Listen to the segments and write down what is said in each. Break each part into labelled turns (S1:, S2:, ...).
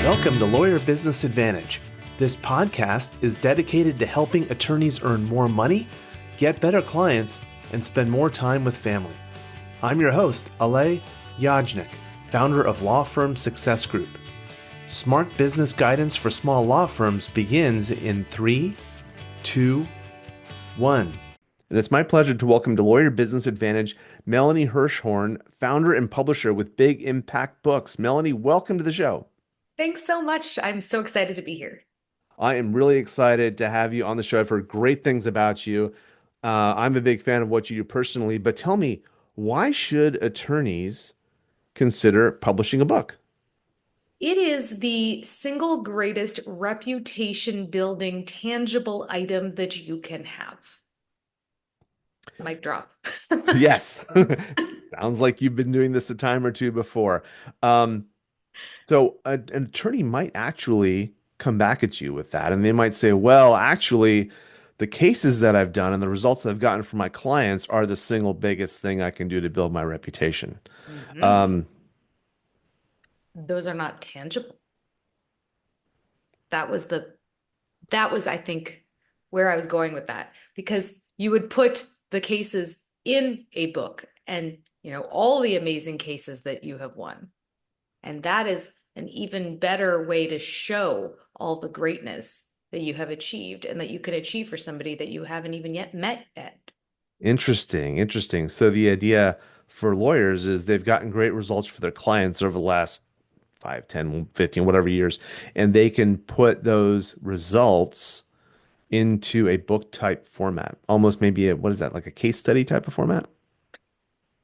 S1: Welcome to Lawyer Business Advantage. This podcast is dedicated to helping attorneys earn more money, get better clients, and spend more time with family. I'm your host, Alay Yajnik, founder of Law Firm Success Group. Smart business guidance for small law firms begins in 3, 2, 1. And it's my pleasure to welcome to Lawyer Business Advantage, Melanie Herschorn, founder and publisher with Big Impact Books. Melanie, welcome to the show.
S2: Thanks so much. I'm so excited to be here.
S1: I am really excited to have you on the show. I've heard great things about you. I'm a big fan of what you do personally, but tell me, why should attorneys consider publishing a book?
S2: It is the single greatest reputation building tangible item that you can have. Mic drop.
S1: Yes. Sounds like you've been doing this a time or two before. So an attorney might actually come back at you with that, and they might say, well, actually, the cases that I've done and the results that I've gotten from my clients are the single biggest thing I can do to build my reputation.
S2: Mhm. Those are not tangible. That was, I think, where I was going with that, because you would put the cases in a book and, all the amazing cases that you have won. And that is an even better way to show all the greatness that you have achieved and that you can achieve for somebody that you haven't even yet met yet.
S1: Interesting, interesting. So the idea for lawyers is they've gotten great results for their clients over the last 5, 10, 15, whatever years, and they can put those results into a book type format, almost maybe what is that, like a case study type of format?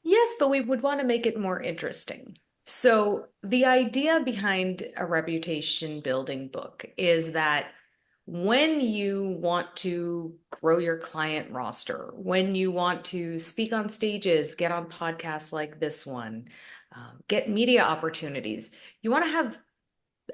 S2: Yes, but we would want to make it more interesting. So the idea behind a reputation building book is that when you want to grow your client roster, when you want to speak on stages, get on podcasts like this one, get media opportunities, you want to have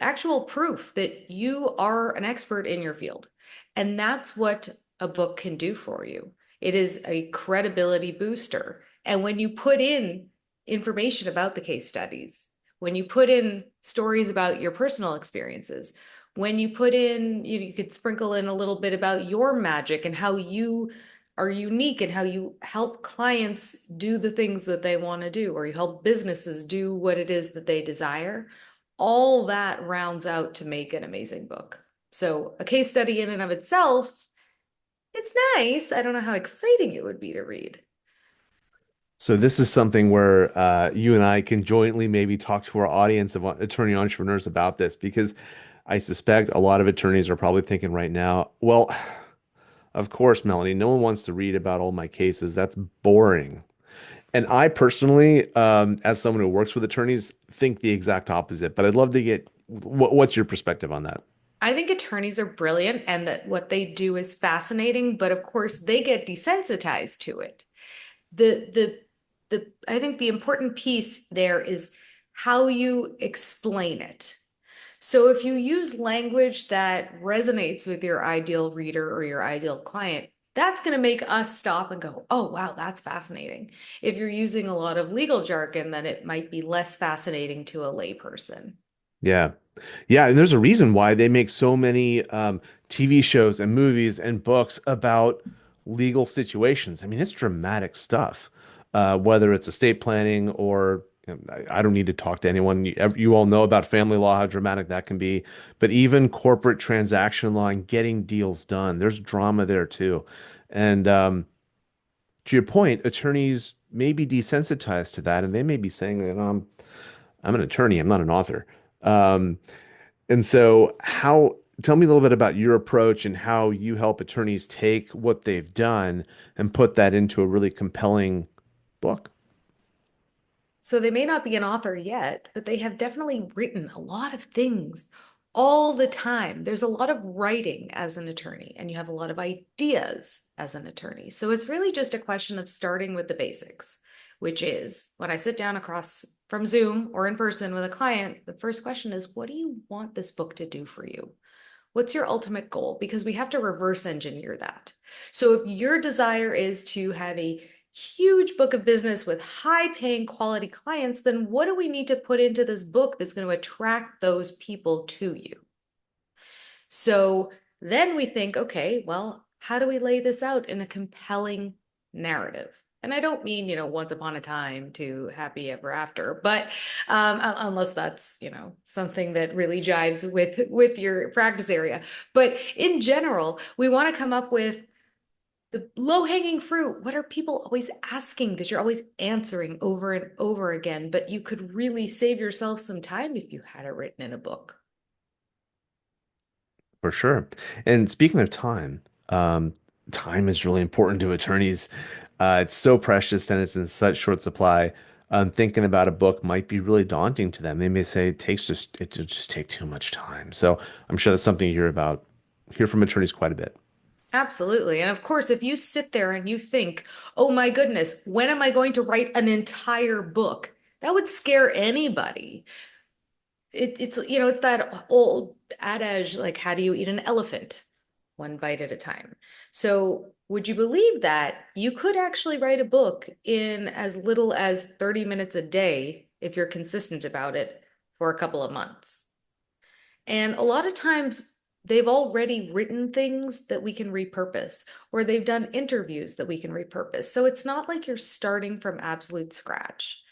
S2: actual proof that you are an expert in your field. And that's what a book can do for you. It is a credibility booster. And when you put in information about the case studies, when you put in stories about your personal experiences, when you put in, you could sprinkle in a little bit about your magic and how you are unique and how you help clients do the things that they want to do, or you help businesses do what it is that they desire. All that rounds out to make an amazing book. So a case study in and of itself, it's nice. I don't know how exciting it would be to read.
S1: So this is something where you and I can jointly maybe talk to our audience of attorney entrepreneurs about this, because I suspect a lot of attorneys are probably thinking right now, well, of course, Melanie, no one wants to read about all my cases. That's boring. And I personally, as someone who works with attorneys, think the exact opposite. But I'd love to get what's your perspective on that?
S2: I think attorneys are brilliant and that what they do is fascinating, but of course they get desensitized to it. I think the important piece there is how you explain it. So if you use language that resonates with your ideal reader or your ideal client, that's going to make us stop and go, oh, wow, that's fascinating. If you're using a lot of legal jargon, then it might be less fascinating to a layperson.
S1: Yeah. Yeah, and there's a reason why they make so many TV shows and movies and books about legal situations. I mean, it's dramatic stuff. Whether it's estate planning or I don't need to talk to anyone. You all know about family law, how dramatic that can be. But even corporate transaction law and getting deals done, there's drama there too. And to your point, attorneys may be desensitized to that, and they may be saying that I'm an attorney, I'm not an author. Um, and so, tell me a little bit about your approach and how you help attorneys take what they've done and put that into a really compelling book.
S2: So they may not be an author yet, but they have definitely written a lot of things all the time. There's a lot of writing as an attorney, and you have a lot of ideas as an attorney. So it's really just a question of starting with the basics, which is when I sit down across from Zoom or in person with a client, the first question is, what do you want this book to do for you? What's your ultimate goal? Because we have to reverse engineer that. So if your desire is to have a huge book of business with high paying quality clients, then what do we need to put into this book that's going to attract those people to you? So then we think, okay, well, how do we lay this out in a compelling narrative? And I don't mean, once upon a time to happy ever after, but unless that's, something that really jives with your practice area. But in general, we want to come up with the low-hanging fruit. What are people always asking that you're always answering over and over again? But you could really save yourself some time if you had it written in a book.
S1: For sure. And speaking of time, time is really important to attorneys. It's so precious and it's in such short supply. Thinking about a book might be really daunting to them. They may say it'll just take too much time. So I'm sure that's something you hear from attorneys quite a bit.
S2: Absolutely. And of course, if you sit there and you think, oh my goodness, when am I going to write an entire book? That would scare anybody. It's that old adage, like, how do you eat an elephant? One bite at a time. So, would you believe that you could actually write a book in as little as 30 minutes a day if you're consistent about it for a couple of months? And a lot of times they've already written things that we can repurpose, or they've done interviews that we can repurpose. So it's not like you're starting from absolute scratch.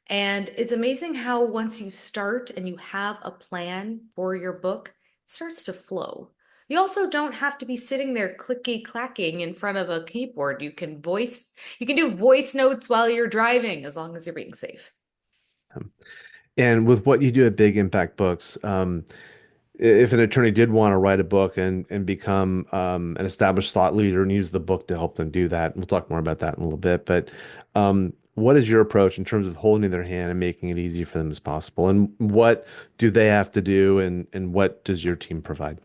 S2: And it's amazing how once you start and you have a plan for your book, it starts to flow. You also don't have to be sitting there clicky clacking in front of a keyboard. You can do voice notes while you're driving as long as you're being safe.
S1: And with what you do at Big Impact Books, if an attorney did want to write a book and become an established thought leader and use the book to help them do that, we'll talk more about that in a little bit. But what is your approach in terms of holding their hand and making it easy for them as possible? And what do they have to do, and what does your team provide?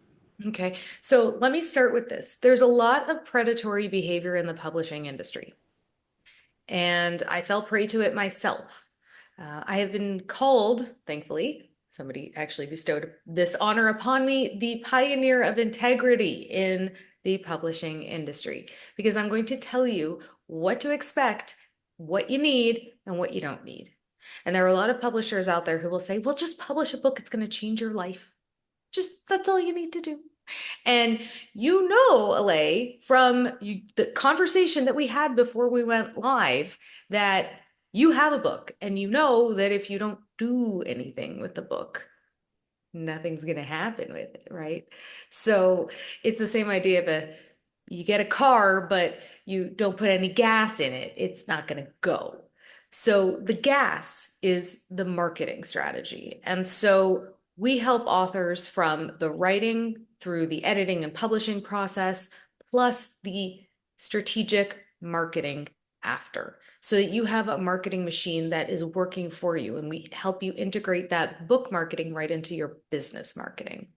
S2: Okay, so let me start with this. There's a lot of predatory behavior in the publishing industry, and I fell prey to it myself. I have been called, thankfully, somebody actually bestowed this honor upon me, the pioneer of integrity in the publishing industry, because I'm going to tell you what to expect, what you need, and what you don't need. And there are a lot of publishers out there who will say, well, just publish a book, it's going to change your life. Just that's all you need to do. And Alay, from the conversation that we had before we went live, that you have a book and you know that if you don't do anything with the book, nothing's going to happen with it, right? So it's the same idea of you get a car, but you don't put any gas in it, it's not going to go. So the gas is the marketing strategy. And so we help authors from the writing through the editing and publishing process, plus the strategic marketing after, so that you have a marketing machine that is working for you. And we help you integrate that book marketing right into your business marketing.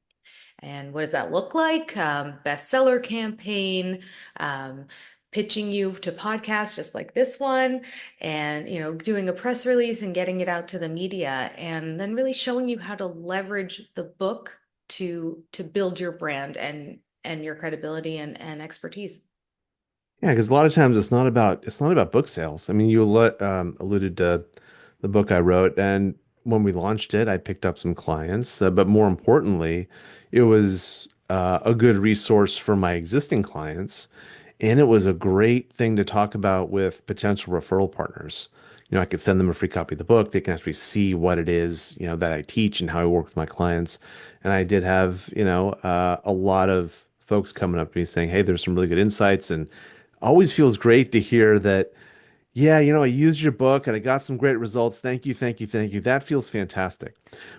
S2: And what does that look like? Bestseller campaign, pitching you to podcasts just like this one, and doing a press release and getting it out to the media, and then really showing you how to leverage the book to build your brand and your credibility and expertise.
S1: Yeah, because a lot of times it's not about book sales. I mean, alluded to the book I wrote, and when we launched it, I picked up some clients, but more importantly, it was a good resource for my existing clients, and it was a great thing to talk about with potential referral partners. I could send them a free copy of the book. They can actually see what it is, that I teach and how I work with my clients. And I did have, a lot of folks coming up to me saying, "Hey, there's some really good insights," and always feels great to hear that, yeah, I used your book and I got some great results. Thank you, thank you, thank you. That feels fantastic.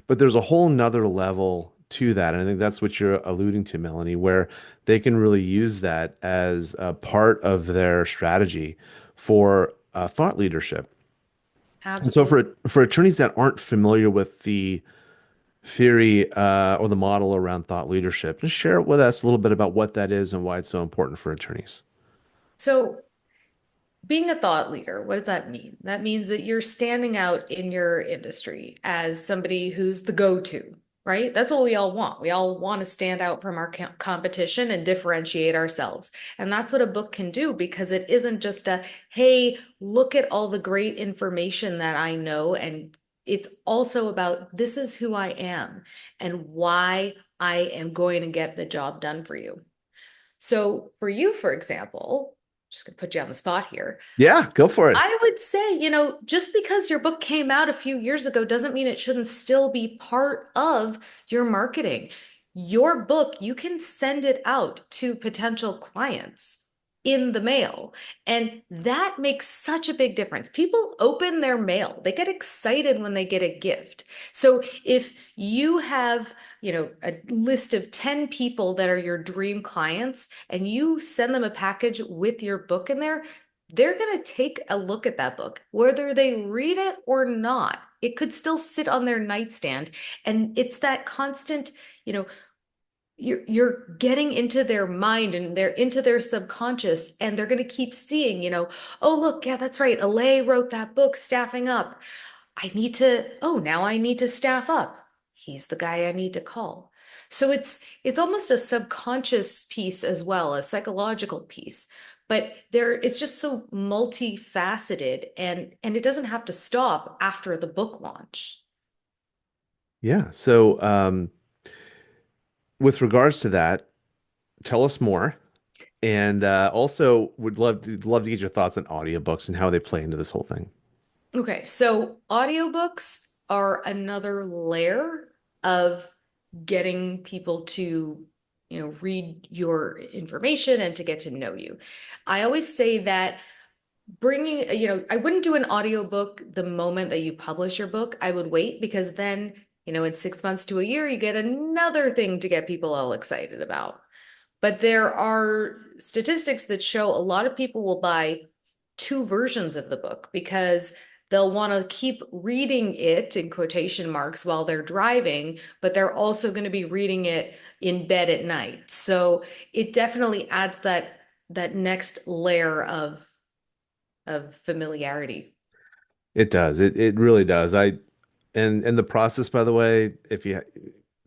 S1: But there's a whole nother level to that. And I think that's what you're alluding to, Melanie, where they can really use that as a part of their strategy for thought leadership. And so
S2: Absolutely.
S1: for attorneys that aren't familiar with the theory or the model around thought leadership, just share with us a little bit about what that is and why it's so important for attorneys.
S2: So being a thought leader, what does that mean? That means that you're standing out in your industry as somebody who's the go-to, right? That's what we all want. We all want to stand out from our competition and differentiate ourselves. And that's what a book can do because it isn't just a, hey, look at all the great information that I know. And it's also about this is who I am and why I am going to get the job done for you. So for you, for example, just gonna put you on the spot here.
S1: Yeah, go for it.
S2: I would say, just because your book came out a few years ago doesn't mean it shouldn't still be part of your marketing. Your book, you can send it out to potential clients in the mail. And that makes such a big difference. People open their mail, they get excited when they get a gift. So if you have, a list of 10 people that are your dream clients and you send them a package with your book in there, they're going to take a look at that book, whether they read it or not. It could still sit on their nightstand. And it's that constant, you know, you're getting into their mind and they're into their subconscious and they're going to keep seeing, oh, look, yeah, that's right. Alay wrote that book, Staffing Up. Now I need to staff up. He's the guy I need to call. So it's almost a subconscious piece as well, a psychological piece. But it's just so multifaceted and it doesn't have to stop after the book launch.
S1: Yeah. So, with regards to that, tell us more. And also would love to get your thoughts on audiobooks and how they play into this whole thing.
S2: Okay, so audiobooks are another layer of getting people to, read your information and to get to know you. I always say that I wouldn't do an audiobook the moment that you publish your book. I would wait because then, in 6 months to a year, you get another thing to get people all excited about. But there are statistics that show a lot of people will buy two versions of the book because they'll want to keep reading it in quotation marks while they're driving, but they're also going to be reading it in bed at night. So it definitely adds that next layer of familiarity.
S1: It does. It really does. And the process, by the way, if you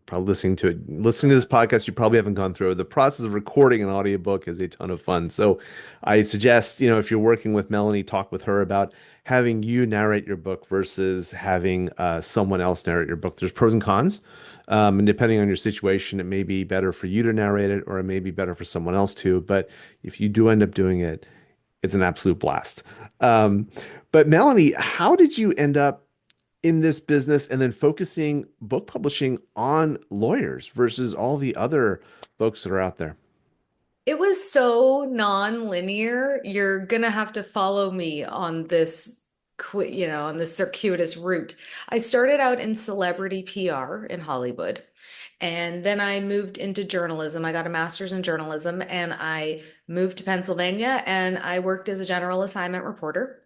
S1: probably listening to this podcast, you probably haven't gone through it. The process of recording an audiobook is a ton of fun. So I suggest, if you're working with Melanie, talk with her about having you narrate your book versus having someone else narrate your book. There's pros and cons. And depending on your situation, it may be better for you to narrate it or it may be better for someone else to. But if you do end up doing it, it's an absolute blast. Um, but Melanie, how did you end up in this business and then focusing book publishing on lawyers versus all the other folks that are out there?
S2: It was so non-linear. You're gonna have to follow me on on this circuitous route. I started out in celebrity PR in Hollywood, and then I moved into journalism. I got a master's in journalism, and I moved to Pennsylvania, and I worked as a general assignment reporter.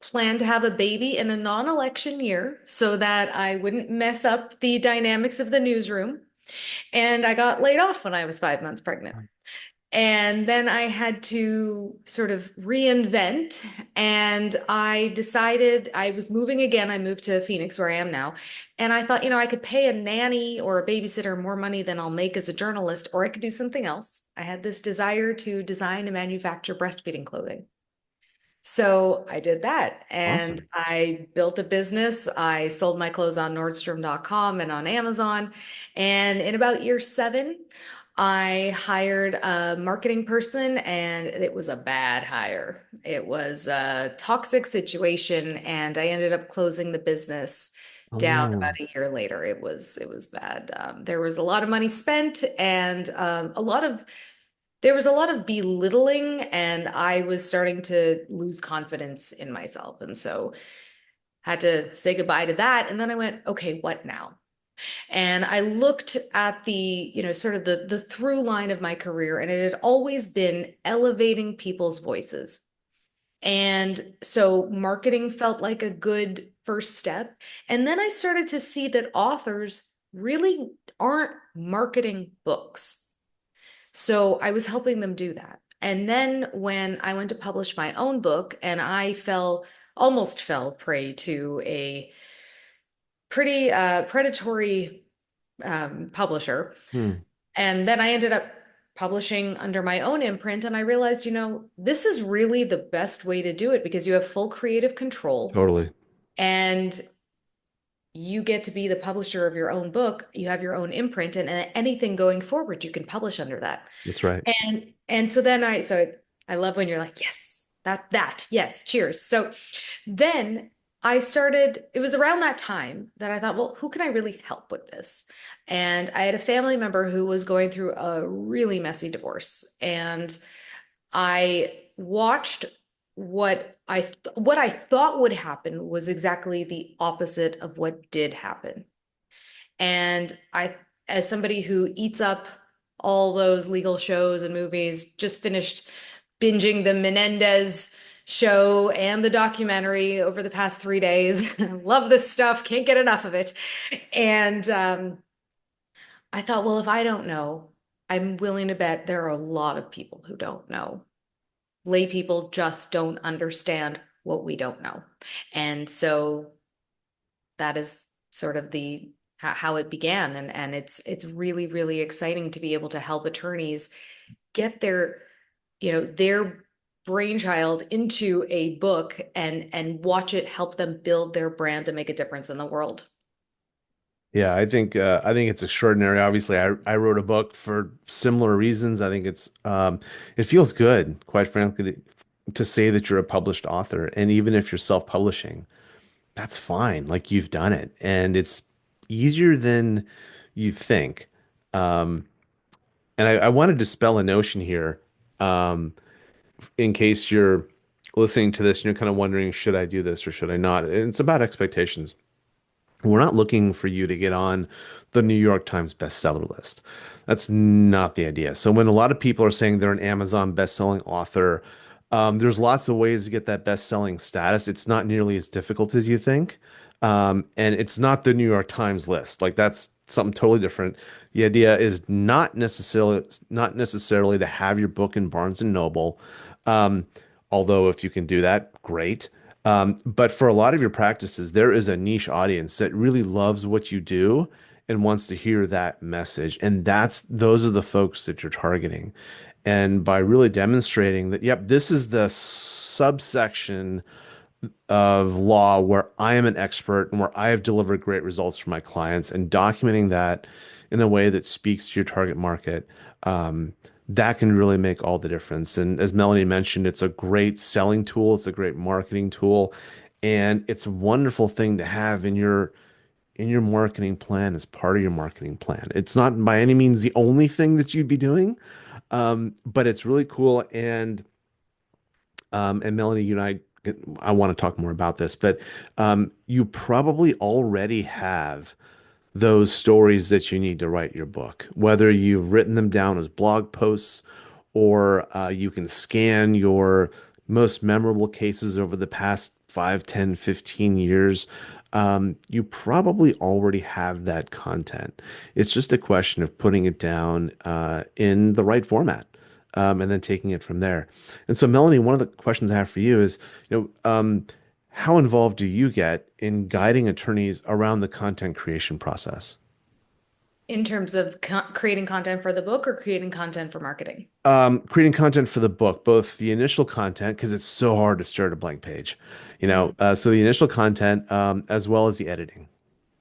S2: Planned to have a baby in a non-election year so that I wouldn't mess up the dynamics of the newsroom. And I got laid off when I was 5 months pregnant. And then I had to sort of reinvent. And I decided I was moving again. I moved to Phoenix, where I am now. And I thought, I could pay a nanny or a babysitter more money than I'll make as a journalist, or I could do something else. I had this desire to design and manufacture breastfeeding clothing. So I did that and
S1: Awesome.
S2: I built a business. I sold my clothes on Nordstrom.com and on Amazon. And in about year 7, I hired a marketing person and it was a bad hire. It was a toxic situation and I ended up closing the business
S1: Oh
S2: down
S1: no.
S2: about a year later. It was bad. There was a lot of money spent and there was a lot of belittling and I was starting to lose confidence in myself. And so had to say goodbye to that. And then I went, okay, what now? And I looked at sort of the through line of my career, and it had always been elevating people's voices. And so marketing felt like a good first step. And then I started to see that authors really aren't marketing books. So I was helping them do that. And then when I went to publish my own book and I almost fell prey to a pretty predatory publisher.
S1: Hmm.
S2: And then I ended up publishing under my own imprint. And I realized, this is really the best way to do it because you have full creative control
S1: Totally.
S2: and you get to be the publisher of your own book. You have your own imprint, and anything going forward, you can publish under that.
S1: That's right.
S2: And so then I love when you're like, yes, yes, cheers. So then I started, it was around that time that I thought, well, who can I really help with this? And I had a family member who was going through a really messy divorce. And I watched what I thought would happen was exactly the opposite of what did happen. And as somebody who eats up all those legal shows and movies, just finished binging the Menendez show and the documentary over the past 3 days. Love this stuff, can't get enough of it. And I thought, well, if I don't know, I'm willing to bet there are a lot of people who don't know. Lay people just don't understand what we don't know. And so that is sort of the how it began. And it's really, really exciting to be able to help attorneys get their brainchild into a book and watch it help them build their brand and make a difference in the world.
S1: Yeah, I think it's extraordinary. Obviously, I wrote a book for similar reasons. I think it feels good, quite frankly, to say that you're a published author. And even if you're self-publishing, that's fine. Like you've done it, and it's easier than you think. Um, and I want to dispel a notion here, in case you're listening to this and you're kind of wondering, should I do this or should I not? And it's about expectations. We're not looking for you to get on the New York Times bestseller list. That's not the idea. So when a lot of people are saying they're an Amazon bestselling author, there's lots of ways to get that bestselling status. It's not nearly as difficult as you think. And it's not the New York Times list. Like that's something totally different. The idea is not necessarily to have your book in Barnes and Noble. Um, Although if you can do that, great. But for a lot of your practices, there is a niche audience that really loves what you do and wants to hear that message. And those are the folks that you're targeting. And by really demonstrating that, yep, this is the subsection of law where I am an expert and where I have delivered great results for my clients and documenting that in a way that speaks to your target market, that can really make all the difference. And as Melanie mentioned, it's a great selling tool, it's a great marketing tool, and it's a wonderful thing to have in your marketing plan as part of your marketing plan. It's not by any means the only thing that you'd be doing, but it's really cool. And Melanie, you and I want to talk more about this, but you probably already have those stories that you need to write your book, whether you've written them down as blog posts or you can scan your most memorable cases over the past 5, 10, 15 years. You probably already have that content. It's just a question of putting it down in the right format. And then taking it from there. And so, Melanie, one of the questions I have for you is, how involved do you get in guiding attorneys around the content creation process?
S2: In terms of creating content for the book or creating content for marketing.
S1: Creating content for the book, both the initial content, because it's so hard to start a blank page, so the initial content, as well as the editing.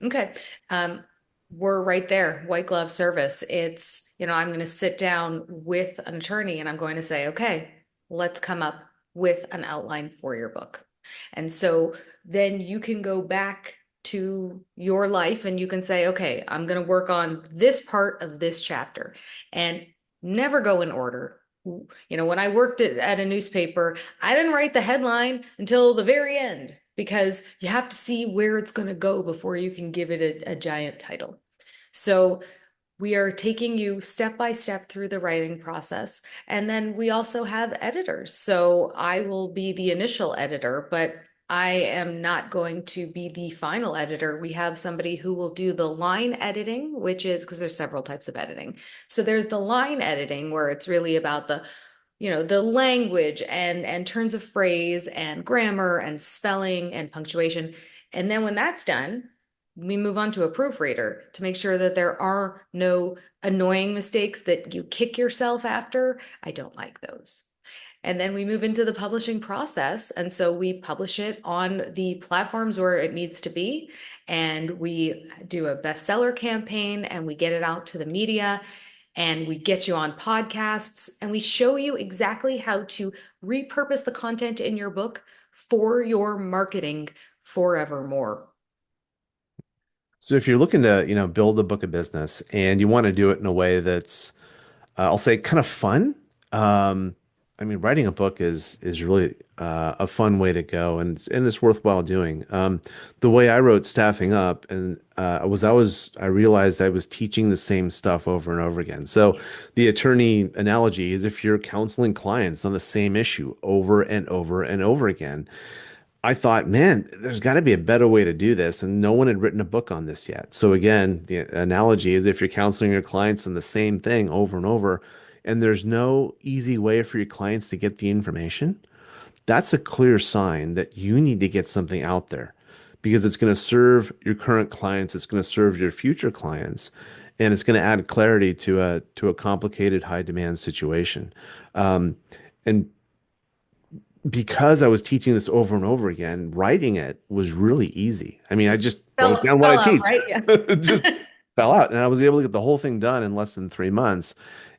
S2: Okay. Um, we're right there, white glove service. I'm going to sit down with an attorney and I'm going to say, okay, let's come up with an outline for your book. And so then you can go back to your life and you can say, okay, I'm going to work on this part of this chapter and never go in order. When I worked at a newspaper, I didn't write the headline until the very end because you have to see where it's going to go before you can give it a giant title. So we are taking you step by step through the writing process. And then we also have editors. So I will be the initial editor, but I am not going to be the final editor. We have somebody who will do the line editing, which is because there's several types of editing. So there's the line editing where it's really about the language and turns of phrase and grammar and spelling and punctuation. And then when that's done, we move on to a proofreader to make sure that there are no annoying mistakes that you kick yourself after. I don't like those. And then we move into the publishing process. And so we publish it on the platforms where it needs to be. And we do a bestseller campaign and we get it out to the media and we get you on podcasts and we show you exactly how to repurpose the content in your book for your marketing forevermore.
S1: So if you're looking to, build a book of business and you want to do it in a way that's, I'll say, kind of fun. I mean, writing a book is really a fun way to go, and it's worthwhile doing. The way I wrote Staffing Up, and I realized I was teaching the same stuff over and over again. So the attorney analogy is if you're counseling clients on the same issue over and over and over again. I thought, man, there's got to be a better way to do this. And no one had written a book on this yet. So again, the analogy is if you're counseling your clients on the same thing over and over, and there's no easy way for your clients to get the information, that's a clear sign that you need to get something out there because it's going to serve your current clients, it's going to serve your future clients, and it's going to add clarity to a complicated, high demand situation. And because I was teaching this over and over again, writing it was really easy. I mean, I just wrote down what I
S2: Fell out,
S1: teach.
S2: right? Yeah.
S1: It just fell out, and I was able to get the whole thing done in less than 3 months,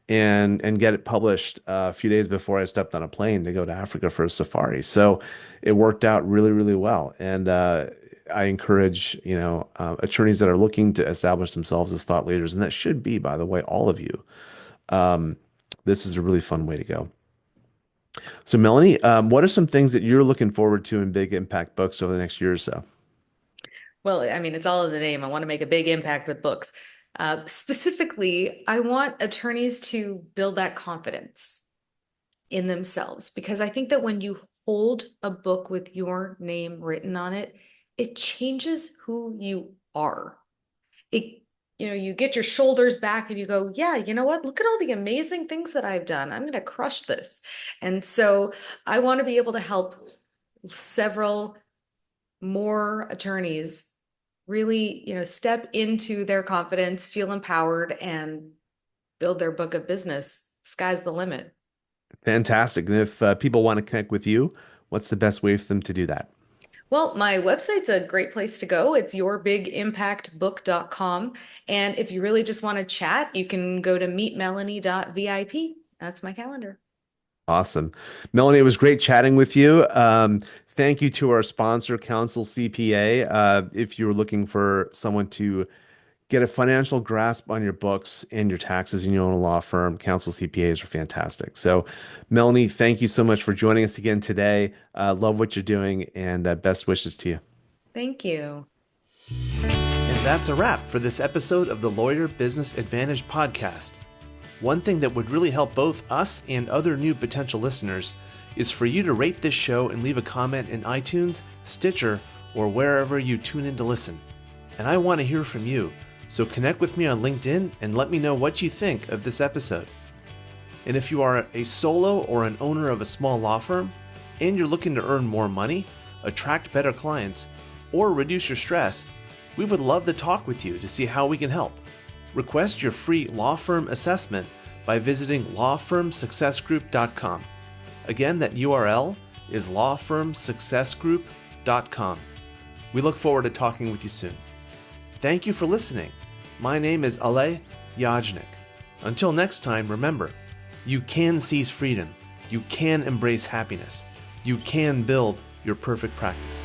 S1: and get it published a few days before I stepped on a plane to go to Africa for a safari. So it worked out really, really well. And I encourage attorneys that are looking to establish themselves as thought leaders, and that should be, by the way, all of you. Um, this is a really fun way to go. So, Melanie, what are some things that you're looking forward to in big impact books over the next year or so?
S2: Well, I mean, it's all in the name. I want to make a big impact with books. Specifically, I want attorneys to build that confidence in themselves because I think that when you hold a book with your name written on it, it changes who you are. It, you get your shoulders back and you go, yeah, you know what? Look at all the amazing things that I've done. I'm going to crush this. And so I want to be able to help several more attorneys really, step into their confidence, feel empowered, and build their book of business. Sky's the limit.
S1: Fantastic. And if people want to connect with you, what's the best way for them to do that?
S2: Well, my website's a great place to go. It's yourbigimpactbook.com. And if you really just want to chat, you can go to meetmelanie.vip. That's my calendar.
S1: Awesome. Melanie, it was great chatting with you. Thank you to our sponsor, Counsel CPA. If you're looking for someone to get a financial grasp on your books and your taxes and you own a law firm, Counsel CPAs are fantastic. So, Melanie, thank you so much for joining us again today. Love what you're doing and best wishes to you.
S2: Thank you.
S1: And that's a wrap for this episode of the Lawyer Business Advantage podcast. One thing that would really help both us and other new potential listeners is for you to rate this show and leave a comment in iTunes, Stitcher, or wherever you tune in to listen. And I want to hear from you, so connect with me on LinkedIn and let me know what you think of this episode. And if you are a solo or an owner of a small law firm and you're looking to earn more money, attract better clients, or reduce your stress, we would love to talk with you to see how we can help. Request your free law firm assessment by visiting lawfirmsuccessgroup.com. Again, that URL is lawfirmsuccessgroup.com. We look forward to talking with you soon. Thank you for listening. My name is Alay Yajnik. Until next time, remember, you can seize freedom, you can embrace happiness, you can build your perfect practice.